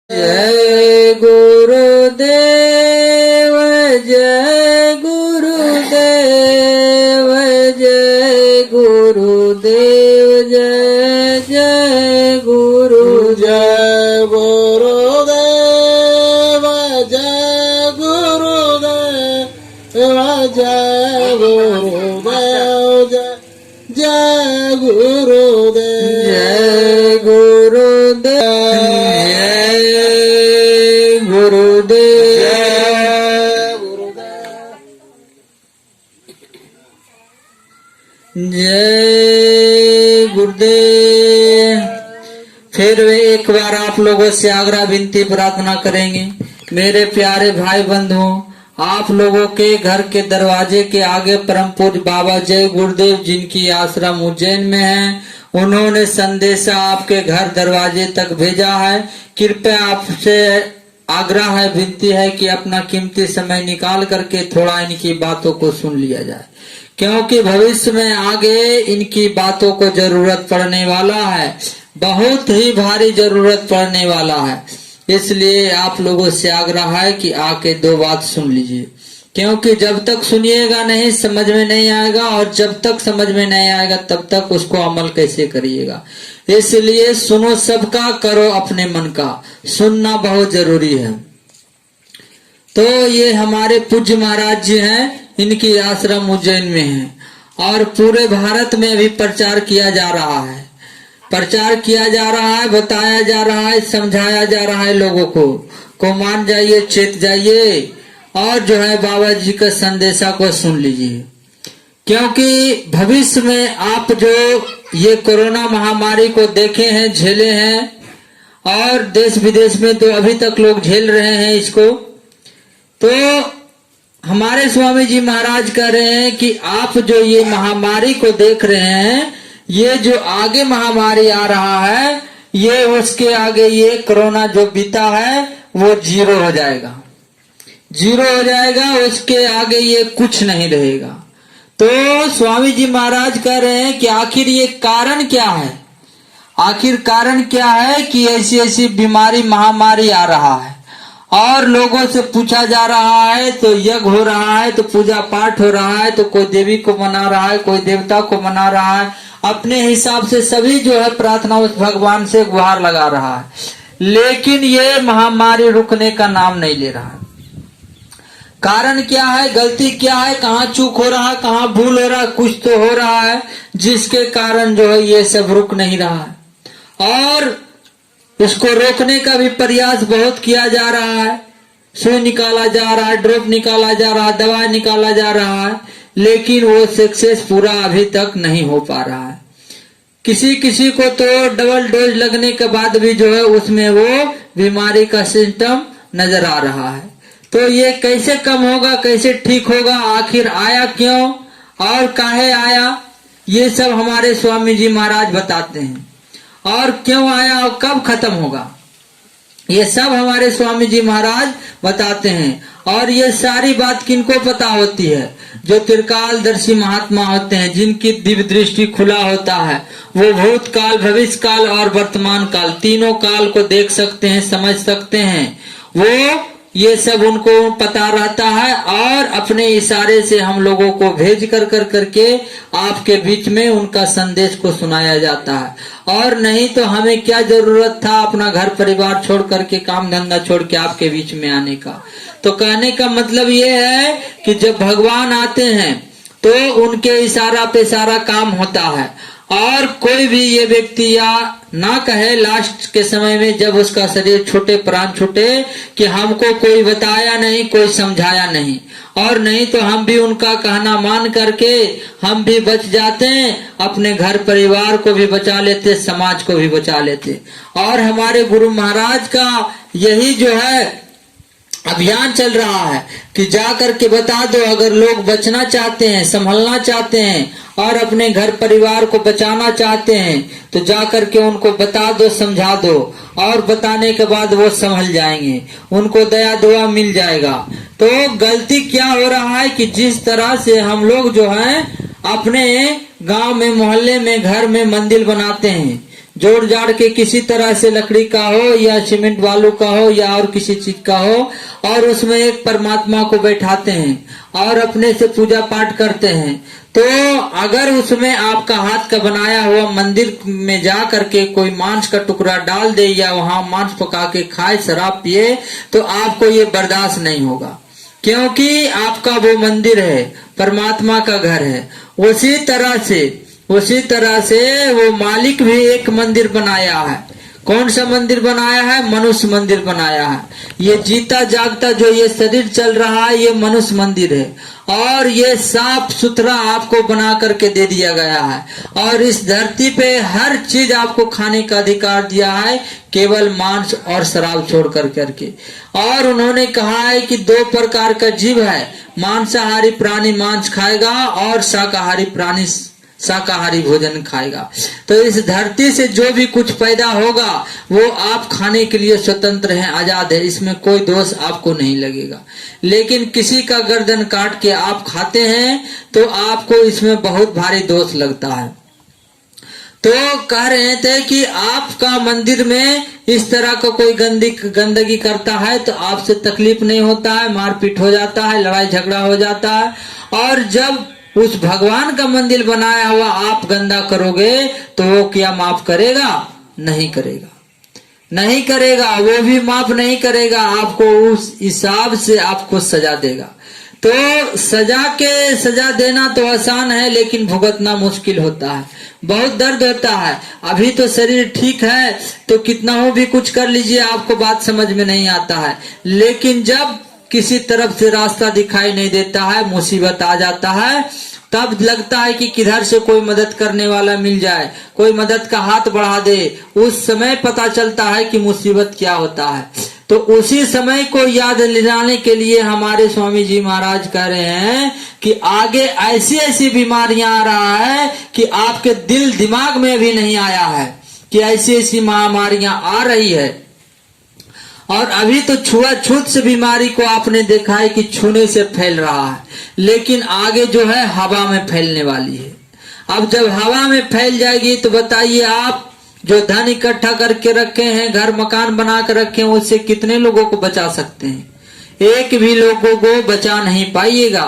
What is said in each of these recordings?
जय गुरुदेव जय गुरुदेव जय गुरुदेव जय जय गुरु जय गुरुदेव जय गुरुदेव जय गुरुदेव जय गुरुदेव जय गुरुदेव जय गुरुदेव। फिर वे एक बार आप लोगों से आग्रह विनती प्रार्थना करेंगे। मेरे प्यारे भाई बंधुओं, आप लोगों के घर के दरवाजे के आगे परम पूज्य बाबा जय गुरुदेव जिनकी आश्रम उज्जैन में है, उन्होंने संदेशा आपके घर दरवाजे तक भेजा है। कृपया आपसे आग्रह है, विनती है कि अपना कीमती समय निकाल करके थोड़ा इनकी बातों को सुन लिया जाए, क्योंकि भविष्य में आगे इनकी बातों को जरूरत पड़ने वाला है, बहुत ही भारी जरूरत पड़ने वाला है। इसलिए आप लोगों से आग्रह है कि आके दो बात सुन लीजिए, क्योंकि जब तक सुनिएगा नहीं समझ में नहीं आएगा, और जब तक समझ में नहीं आएगा तब तक उसको अमल कैसे करिएगा। इसलिए सुनो सबका, करो अपने मन का, सुनना बहुत जरूरी है। तो ये हमारे पूज्य महाराज जी हैं, इनकी आश्रम उज्जैन में है, और पूरे भारत में अभी प्रचार किया जा रहा है, प्रचार किया जा रहा है, बताया जा रहा है, समझाया जा रहा है लोगों को मान जाइए, चेत जाइए, और जो है बाबा जी का संदेशा को सुन लीजिए। क्योंकि भविष्य में आप जो ये कोरोना महामारी को देखे हैं, झेले हैं, और देश विदेश में तो अभी तक लोग झेल रहे हैं इसको, तो हमारे स्वामी जी महाराज कह रहे हैं कि आप जो ये महामारी को देख रहे हैं, ये जो आगे महामारी आ रहा है, ये उसके आगे ये कोरोना जो बीता है वो जीरो हो जाएगा, जीरो हो जाएगा, उसके आगे ये कुछ नहीं रहेगा। तो स्वामी जी महाराज कह रहे हैं कि आखिर ये कारण क्या है, आखिर कारण क्या है कि ऐसी ऐसी बीमारी महामारी आ रहा है, और लोगों से पूछा जा रहा है तो यज्ञ हो रहा है, तो पूजा पाठ हो रहा है, तो कोई देवी को मना रहा है, कोई देवता को मना रहा है, अपने हिसाब से सभी जो है प्रार्थना उस भगवान से गुहार लगा रहा है, लेकिन ये महामारी रुकने का नाम नहीं ले रहा है। कारण क्या है, गलती क्या है, कहाँ चूक हो रहा है, कहाँ भूल हो रहा है, कुछ तो हो रहा है जिसके कारण जो है ये सब रुक नहीं रहा है, और इसको रोकने का भी प्रयास बहुत किया जा रहा है। सुई निकाला जा रहा है, ड्रॉप निकाला जा रहा है, दवा निकाला जा रहा है, लेकिन वो सक्सेस पूरा अभी तक नहीं हो पा रहा है। किसी किसी को तो डबल डोज लगने के बाद भी जो है उसमें वो बीमारी का सिम्टम नजर आ रहा है। तो ये कैसे कम होगा, कैसे ठीक होगा, आखिर आया क्यों और काहे आया, ये सब हमारे स्वामी जी महाराज बताते हैं, और क्यों आया और कब खत्म होगा, ये सब हमारे स्वामी जी महाराज बताते हैं। और ये सारी बात किनको पता होती है, जो त्रिकालदर्शी महात्मा होते हैं, जिनकी दिव्य दृष्टि खुला होता है, वो भूतकाल, भविष्य काल और वर्तमान काल, तीनों काल को देख सकते हैं, समझ सकते हैं, वो ये सब उनको पता रहता है, और अपने इशारे से हम लोगों को भेज कर करके आपके बीच में उनका संदेश को सुनाया जाता है। और नहीं तो हमें क्या जरूरत था अपना घर परिवार छोड़ करके, काम धंधा छोड़ के आपके बीच में आने का। तो कहने का मतलब ये है कि जब भगवान आते हैं तो उनके इशारा पे सारा काम होता है, और कोई भी ये व्यक्ति या ना कहे लास्ट के समय में जब उसका शरीर छूटे, प्राण छूटे, कि हमको कोई बताया नहीं, कोई समझाया नहीं, और नहीं तो हम भी उनका कहना मान करके हम भी बच जाते, अपने घर परिवार को भी बचा लेते, समाज को भी बचा लेते। और हमारे गुरु महाराज का यही जो है अभियान चल रहा है कि जा करके बता दो, अगर लोग बचना चाहते हैं, संभलना चाहते हैं, और अपने घर परिवार को बचाना चाहते हैं, तो जा करके उनको बता दो, समझा दो, और बताने के बाद वो संभल जाएंगे, उनको दया दुआ मिल जाएगा। तो गलती क्या हो रहा है कि जिस तरह से हम लोग जो है अपने गांव में, मोहल्ले में, घर में मंदिर बनाते हैं, जोड़ जाड़ के किसी तरह से लकड़ी का हो या सीमेंट बालू का हो या और किसी चीज का हो, और उसमें एक परमात्मा को बैठाते हैं और अपने से पूजा पाठ करते हैं। तो अगर उसमें आपका हाथ का बनाया हुआ मंदिर में जा करके कोई मांस का टुकड़ा डाल दे या वहां मांस पका के खाए, शराब पिए, तो आपको ये बर्दाश्त नहीं होगा, क्योंकि आपका वो मंदिर है, परमात्मा का घर है। उसी तरह से वो मालिक भी एक मंदिर बनाया है। कौन सा मंदिर बनाया है? मनुष्य मंदिर बनाया है। ये जीता जागता जो ये शरीर चल रहा है, ये मनुष्य मंदिर है, और ये साफ सुथरा आपको बना करके दे दिया गया है। और इस धरती पे हर चीज आपको खाने का अधिकार दिया है, केवल मांस और शराब छोड़ करके। और उन्होंने कहा है कि 2 प्रकार का जीव है, मांसाहारी प्राणी मांस खाएगा और शाकाहारी प्राणी शाकाहारी भोजन खाएगा। तो इस धरती से जो भी कुछ पैदा होगा वो आप खाने के लिए स्वतंत्र हैं, आजाद है, इसमें कोई दोष आपको नहीं लगेगा। लेकिन किसी का गर्दन काट के आप खाते हैं तो आपको इसमें बहुत भारी दोष लगता है। तो कह रहे थे कि आपका मंदिर में इस तरह का कोई गंदगी करता है तो आपसे तकलीफ नहीं होता है, मारपीट हो जाता है, लड़ाई झगड़ा हो जाता है। और जब उस भगवान का मंदिर बनाया हुआ आप गंदा करोगे तो वो क्या माफ करेगा? नहीं करेगा, नहीं करेगा, वो भी माफ नहीं करेगा, आपको उस हिसाब से आपको सजा देगा। तो सजा देना तो आसान है, लेकिन भुगतना मुश्किल होता है, बहुत दर्द होता है। अभी तो शरीर ठीक है तो कितना हो भी कुछ कर लीजिए, आपको बात समझ में नहीं आता है। लेकिन जब किसी तरफ से रास्ता दिखाई नहीं देता है, मुसीबत आ जाता है, तब लगता है कि किधर से कोई मदद करने वाला मिल जाए, कोई मदद का हाथ बढ़ा दे, उस समय पता चलता है कि मुसीबत क्या होता है। तो उसी समय को याद दिलाने के लिए हमारे स्वामी जी महाराज कह रहे हैं कि आगे ऐसी ऐसी बीमारियां आ रहा है कि आपके दिल दिमाग में भी नहीं आया है कि ऐसी ऐसी महामारियां आ रही है। और अभी तो छुआछूत से बीमारी को आपने देखा है कि छूने से फैल रहा है, लेकिन आगे जो है हवा में फैलने वाली है। अब जब हवा में फैल जाएगी तो बताइए आप, जो धन इकट्ठा करके रखे हैं, घर मकान बना कर रखे हैं, उससे कितने लोगों को बचा सकते हैं? एक भी लोगों को बचा नहीं पाइएगा,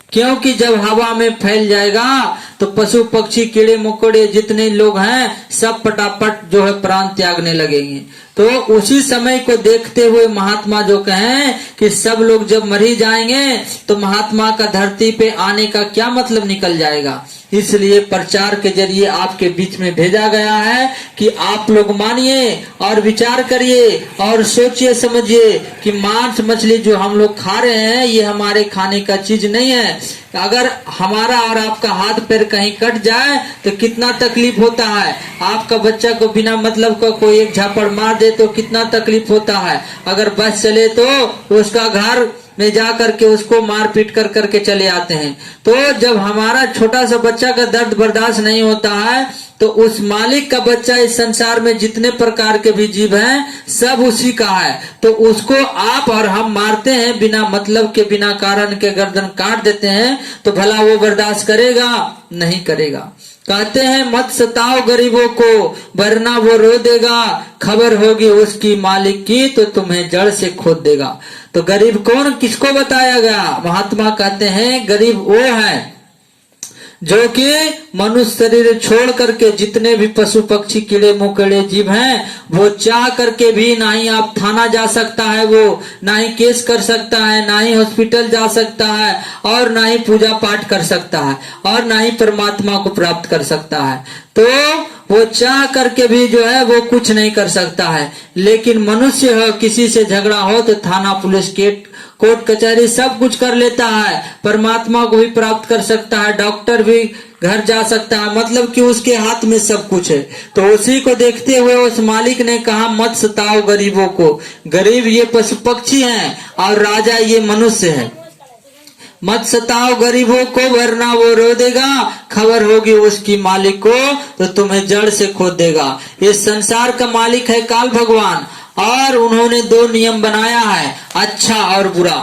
क्योंकि जब हवा में फैल जाएगा तो पशु पक्षी कीड़े मकोड़े जितने लोग हैं सब पटापट जो है प्राण त्यागने लगेंगे। तो उसी समय को देखते हुए महात्मा जो कहें कि सब लोग जब मर ही जाएंगे तो महात्मा का धरती पे आने का क्या मतलब निकल जाएगा। इसलिए प्रचार के जरिए आपके बीच में भेजा गया है कि आप लोग मानिए और विचार करिए और सोचिए समझिए कि मांस मछली जो हम लोग खा रहे हैं ये हमारे खाने का चीज नहीं है। अगर हमारा और आपका हाथ पैर कहीं कट जाए तो कितना तकलीफ होता है। आपका बच्चा को बिना मतलब का कोई एक झापड़ मार दे तो कितना तकलीफ होता है। अगर बस चले तो उसका घर में जा करके उसको मार पीट कर करके चले आते हैं। तो जब हमारा छोटा सा बच्चा का दर्द बर्दाश्त नहीं होता है तो उस मालिक का बच्चा इस संसार में जितने प्रकार के भी जीव हैं सब उसी का है। तो उसको आप और हम मारते हैं बिना मतलब के, बिना कारण के गर्दन काट देते हैं, तो भला वो बर्दाश्त करेगा? नहीं करेगा। कहते हैं मत सताओ गरीबों को वरना वो रो देगा, खबर होगी उसकी मालिक की तो तुम्हें जड़ से खोद देगा। तो गरीब कौन, किसको बताया गया? महात्मा कहते हैं गरीब वो है जो कि मनुष्य शरीर छोड़ करके जितने भी पशु पक्षी कीड़े मकोड़े जीव हैं वो चाह करके भी ना ही आप थाना जा सकता है, वो ना ही केस कर सकता है, ना ही हॉस्पिटल जा सकता है, और ना ही पूजा पाठ कर सकता है, और ना ही परमात्मा को प्राप्त कर सकता है। तो वो चाह करके भी जो है वो कुछ नहीं कर सकता है। लेकिन मनुष्य हो, किसी से झगड़ा हो तो थाना पुलिस कोर्ट कचहरी सब कुछ कर लेता है, परमात्मा को भी प्राप्त कर सकता है, डॉक्टर भी घर जा सकता है, मतलब कि उसके हाथ में सब कुछ है। तो उसी को देखते हुए उस मालिक ने कहा मत सताओ गरीबों को। गरीब ये पशु पक्षी हैं और राजा ये मनुष्य है। मत सताओ गरीबों को वरना वो रो देगा, खबर होगी उसकी मालिक को तो तुम्हें जड़ से खोद देगा। इस संसार का मालिक है काल भगवान, और उन्होंने 2 नियम बनाया है, अच्छा और बुरा।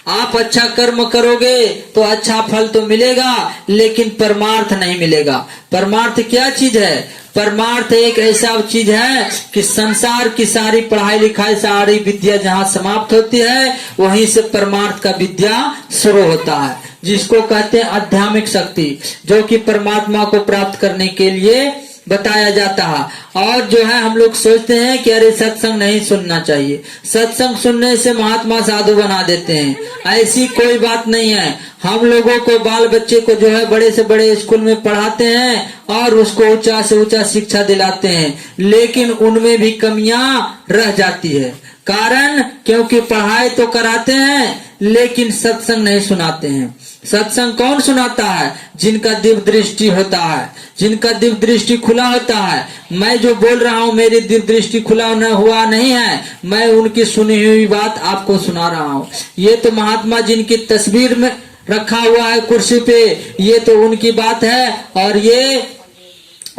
आप अच्छा कर्म करोगे तो अच्छा फल तो मिलेगा, लेकिन परमार्थ नहीं मिलेगा। परमार्थ क्या चीज है? परमार्थ एक ऐसा चीज है कि संसार की सारी पढ़ाई लिखाई, सारी विद्या जहाँ समाप्त होती है, वहीं से परमार्थ का विद्या शुरू होता है, जिसको कहते हैं आध्यात्मिक शक्ति, जो कि परमात्मा को प्राप्त करने के लिए बताया जाता है। और जो है हम लोग सोचते हैं कि अरे सत्संग नहीं सुनना चाहिए, सत्संग सुनने से महात्मा साधु बना देते हैं। ऐसी कोई बात नहीं है। हम लोगों को, बाल बच्चे को जो है बड़े से बड़े स्कूल में पढ़ाते हैं और उसको ऊंचा से ऊंचा शिक्षा दिलाते हैं, लेकिन उनमें भी कमियां रह जाती है। कारण क्योंकि पढ़ाई तो कराते हैं लेकिन सत्संग नहीं सुनाते हैं। सत्संग कौन सुनाता है? जिनका दिव्य दृष्टि होता है, जिनका दिव्य दृष्टि खुला होता है। मैं जो बोल रहा हूँ मेरी दिव्य दृष्टि खुला हुआ नहीं है, मैं उनकी सुनी हुई बात आपको सुना रहा हूँ। ये तो महात्मा जिनकी तस्वीर में रखा हुआ है कुर्सी पे, ये तो उनकी बात है, और ये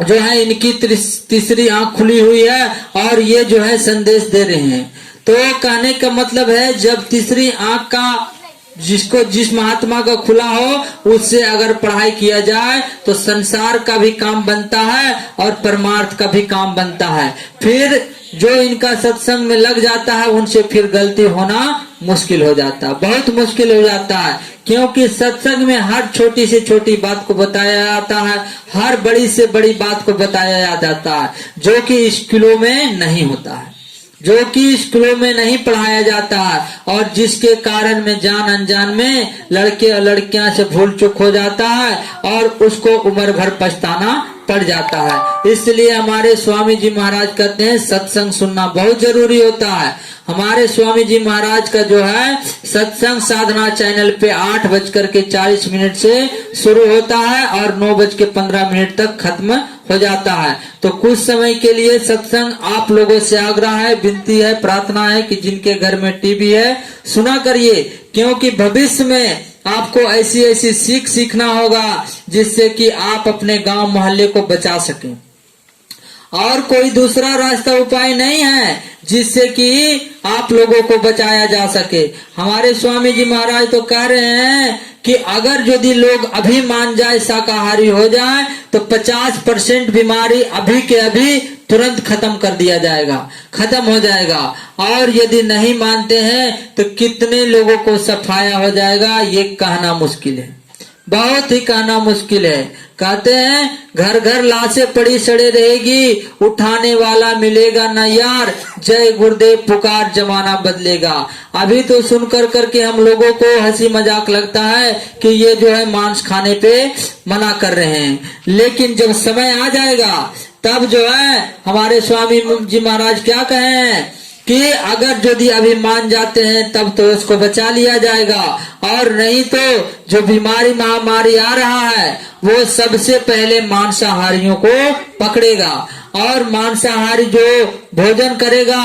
जो है इनकी तीसरी आंख खुली हुई है और ये जो है संदेश दे रहे हैं। तो कहने का मतलब है, जब तीसरी आंख का जिस महात्मा का खुला हो उससे अगर पढ़ाई किया जाए तो संसार का भी काम बनता है और परमार्थ का भी काम बनता है। फिर जो इनका सत्संग में लग जाता है उनसे फिर गलती होना मुश्किल हो जाता है, बहुत मुश्किल हो जाता है। क्योंकि सत्संग में हर छोटी से छोटी बात को बताया जाता है, हर बड़ी से बड़ी बात को बताया जाता है, जो कि स्कूलों में नहीं होता है, जो कि स्कूलों में नहीं पढ़ाया जाता है, और जिसके कारण में जान अनजान में लड़के और लड़कियां से भूल चूक हो जाता है और उसको उम्र भर पछताना पड़ जाता है। इसलिए हमारे स्वामी जी महाराज कहते हैं सत्संग सुनना बहुत जरूरी होता है। हमारे स्वामी जी महाराज का जो है सत्संग साधना चैनल पे 8:40 से शुरू होता है और 9:15 तक खत्म हो जाता है। तो कुछ समय के लिए सत्संग आप लोगों से आग्रह है, विनती है, प्रार्थना है कि जिनके घर में टीवी है सुना करिए, क्योंकि भविष्य में आपको ऐसी ऐसी सीख सीखना होगा जिससे कि आप अपने गांव मोहल्ले को बचा सकें। और कोई दूसरा रास्ता उपाय नहीं है जिससे कि आप लोगों को बचाया जा सके। हमारे स्वामी जी महाराज तो कह रहे हैं कि अगर यदि लोग अभी मान जाए, शाकाहारी हो जाए, तो 50% बीमारी अभी के अभी तुरंत खत्म कर दिया जाएगा, खत्म हो जाएगा। और यदि नहीं मानते हैं तो कितने लोगों को सफाया हो जाएगा ये कहना मुश्किल है, बहुत ही कहना मुश्किल है। कहते हैं घर घर लाशें पड़ी सड़े रहेगी, उठाने वाला मिलेगा न यार, जय गुरुदेव पुकार जमाना बदलेगा। अभी तो सुन कर करके हम लोगों को हंसी मजाक लगता है कि ये जो है मांस खाने पे मना कर रहे हैं, लेकिन जब समय आ जाएगा तब जो है हमारे स्वामी जी महाराज क्या कहें कि अगर यदि अभी मान जाते हैं तब तो उसको बचा लिया जाएगा, और नहीं तो जो बीमारी महामारी आ रहा है वो सबसे पहले मांसाहारियों को पकड़ेगा। और मांसाहारी जो भोजन करेगा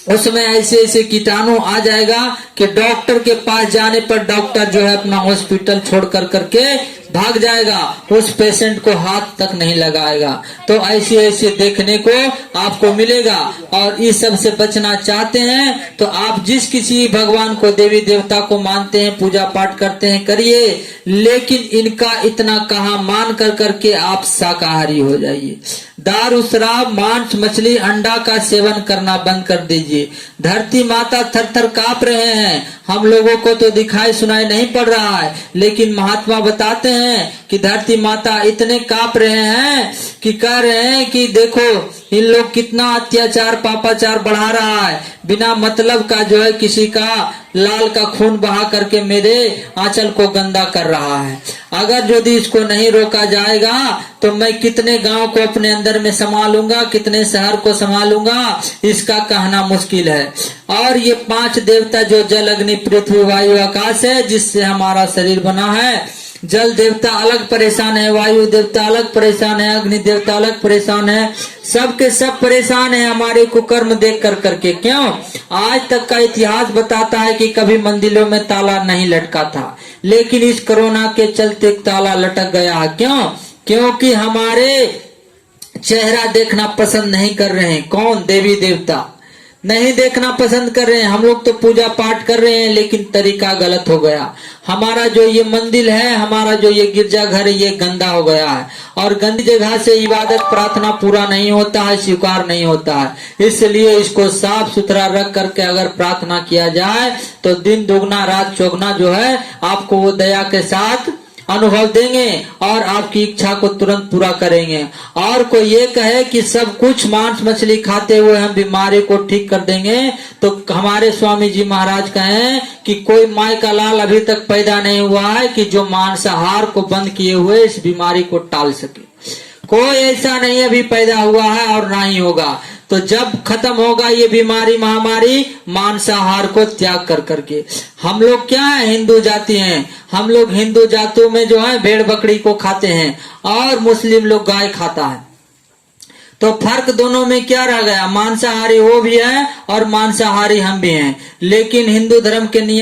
उसमें ऐसे ऐसे कीटाणु आ जाएगा कि डॉक्टर के पास जाने पर डॉक्टर जो है अपना हॉस्पिटल छोड़ कर करके भाग जाएगा, उस पेशेंट को हाथ तक नहीं लगाएगा। तो ऐसे ऐसे देखने को आपको मिलेगा। और इस सब से बचना चाहते हैं तो आप जिस किसी भगवान को, देवी देवता को मानते हैं, पूजा पाठ करते हैं, करिए, लेकिन इनका इतना कहा मान कर करके आप शाकाहारी हो जाइए। दारू, शराब, मांस, मछली, अंडा का सेवन करना बंद कर दीजिए। धरती माता थर थर कांप रहे हैं, हम लोगों को तो दिखाई सुनाई नहीं पड़ रहा है, लेकिन महात्मा बताते हैं कि धरती माता इतने कांप रहे हैं कि कह रहे हैं कि देखो इन लोग कितना अत्याचार पापाचार बढ़ा रहा है, बिना मतलब का जो है किसी का लाल का खून बहा करके मेरे आंचल को गंदा कर रहा है। अगर यदि इसको नहीं रोका जाएगा तो मैं कितने गांव को अपने अंदर में संभालूंगा, कितने शहर को संभालूंगा, इसका कहना मुश्किल है। और ये 5 देवता जो जल, अग्नि, पृथ्वी, वायु, आकाश है, जिससे हमारा शरीर बना है, जल देवता अलग परेशान है, वायु देवता अलग परेशान है, अग्नि देवता अलग परेशान है, सब के सब परेशान है हमारे कुकर्म देख कर करके। क्यों? आज तक का इतिहास बताता है कि कभी मंदिरों में ताला नहीं लटका था, लेकिन इस कोरोना के चलते ताला लटक गया है। क्यों? क्योंकि हमारे चेहरा देखना पसंद नहीं कर रहे हैं। कौन? देवी देवता। नहीं देखना पसंद कर रहे हैं। हम लोग तो पूजा पाठ कर रहे हैं लेकिन तरीका गलत हो गया। हमारा जो ये मंदिर है, हमारा जो ये गिरजाघर है, ये गंदा हो गया है और गंदी जगह से इबादत प्रार्थना पूरा नहीं होता है, स्वीकार नहीं होता है। इसलिए इसको साफ सुथरा रख करके अगर प्रार्थना किया जाए तो दिन दुगना रात चौगुना जो है आपको वो दया के साथ अनुभव देंगे और आपकी इच्छा को तुरंत पूरा करेंगे। और कोई ये कहे कि सब कुछ मांस मछली खाते हुए हम बीमारी को ठीक कर देंगे, तो हमारे स्वामी जी महाराज कहें कि कोई माई का लाल अभी तक पैदा नहीं हुआ है कि जो मांसाहार को बंद किए हुए इस बीमारी को टाल सके। कोई ऐसा नहीं अभी पैदा हुआ है और ना ही होगा। तो जब खत्म होगा ये बीमारी महामारी मांसाहार को त्याग कर करके। हम लोग क्या है, हिंदू जाति हैं। हम लोग हिंदू जातियों में जो है भेड़ बकरी को खाते हैं और मुस्लिम लोग गाय खाता है। तो फर्क दोनों में क्या रह गया, मांसाहारी वो भी है और मांसाहारी हम भी हैं। लेकिन हिंदू धर्म के नियम